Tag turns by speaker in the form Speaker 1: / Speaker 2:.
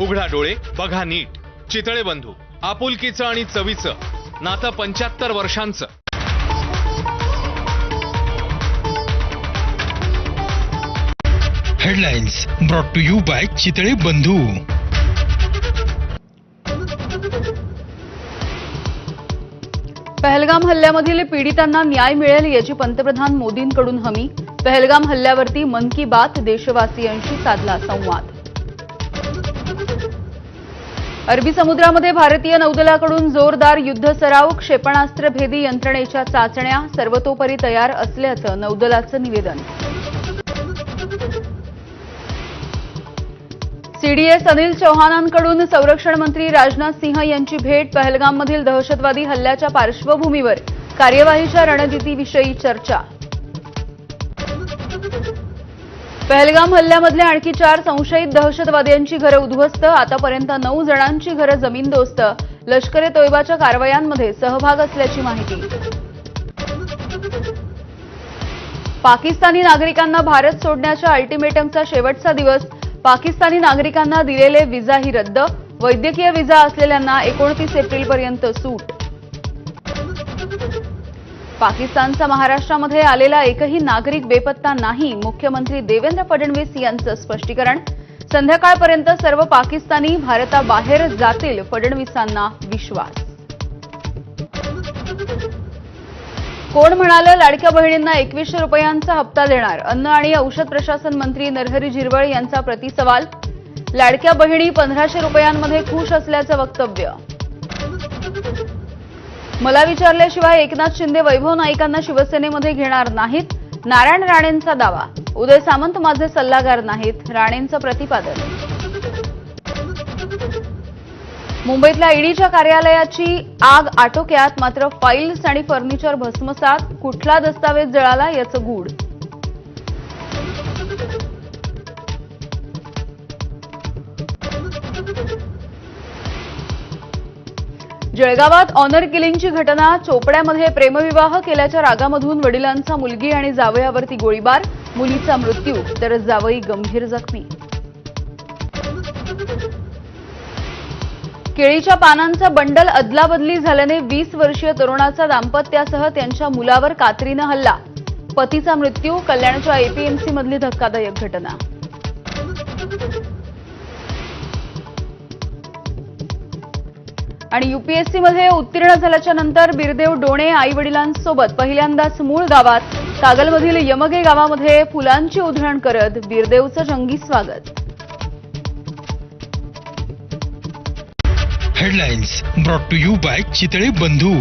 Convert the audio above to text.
Speaker 1: उघडा डोळे बघा नीट. चितळे बंधू, आपुलकीचं आणि चवीचं नातं 75 वर्षांचं.
Speaker 2: Headlines brought to you by Chitale Bandhu.
Speaker 3: Pahalgam हल्ल्यामधील पीडितांना न्याय मिळेल याची पंतप्रधान मोदींकडून हमी. पहलगाम हल्ल्यावरती मन की बात देशवासियांशी साधला संवाद. अरबी समुद्रामध्ये भारतीय नौदलाकडून जोरदार युद्ध सराव. क्षेपणास्त्रभेदी यंत्रणेच्या चाचण्या सर्वतोपरी तयार असल्याचं नौदलाचं निवेदन. सीडीएस अनिल चौहानांकडून संरक्षण मंत्री राजनाथ सिंह यांची भेट. पहलगाममधील दहशतवादी हल्ल्याच्या पार्श्वभूमीवर कार्यवाहीच्या रणनीतीविषयी चर्चा. पहलगाम हल्ल्यामधले आणखी 4 संशयित दहशतवाद्यांची घरं उद्ध्वस्त. आतापर्यंत 9 जणांची घरं जमीनदोस्त. लष्कर ए तोयबाच्या कारवायांमध्ये सहभाग असल्याची माहिती. पाकिस्तानी नागरिकांना भारत सोडण्याच्या अल्टिमेटमचा शेवटचा दिवस. पाकिस्तानी नागरिकांना दिलेले व्हिसाही रद्द. वैद्यकीय व्हिसा असलेल्यांना 29 एप्रिलपर्यंत सूट. पाकिस्तानचा महाराष्ट्रामध्ये आलेला एकही नागरिक बेपत्ता नाही. मुख्यमंत्री देवेंद्र फडणवीस यांचं स्पष्टीकरण. संध्याकाळपर्यंत सर्व पाकिस्तानी भारताबाहेर जातील, फडणवीसांना विश्वास. कोण म्हणालं लाडक्या बहिणींना 2100 रुपयांचा हप्ता देणार. अन्न आणि औषध प्रशासन मंत्री नरहरी झिरवळ यांचा प्रतिसवाल. लाडक्या बहिणी 1500 रुपयांमध्ये खुश असल्याचं वक्तव्य. मला विचारल्याशिवाय एकनाथ शिंदे वैभव नाईकांना शिवसेनेमध्ये घेणार नाहीत, नारायण राणेंचा दावा. उदय सामंत माझे सल्लागार नाहीत, राणेंचं प्रतिपादन. मुंबईतल्या ईडीच्या कार्यालयाची आग आटोक्यात, मात्र फाईल्स आणि फर्निचर भस्मसात. कुठला दस्तावेज जळाला याचं गूढ. जळगावात ऑनर किलिंगची घटना. चोपड्यामध्ये प्रेमविवाह केल्याच्या रागामधून वडिलांचा मुलगी आणि जावयावरती गोळीबार. मुलीचा मृत्यू तर जावई गंभीर जखमी. केळीच्या पानांचा बंडल अदलाबदली झाल्याने 20 वर्षीय तरुणाचा दाम्पत्यासह त्यांच्या मुलावर कात्रीनं हल्ला. पतीचा मृत्यू. कल्याणच्या एपीएमसीमधली धक्कादायक घटना. आणि यूपीएससीमध्ये उत्तीर्ण झाल्याच्या नंतर बिरदेव डोणे आईवडिलांसोबत पहिल्यांदाच मूळ गावात. कागलमधील यमगे गावामध्ये फुलांची उधळण करत बिरदेवचं जंगी स्वागत.
Speaker 2: Headlines brought to you by Chitale बंधू.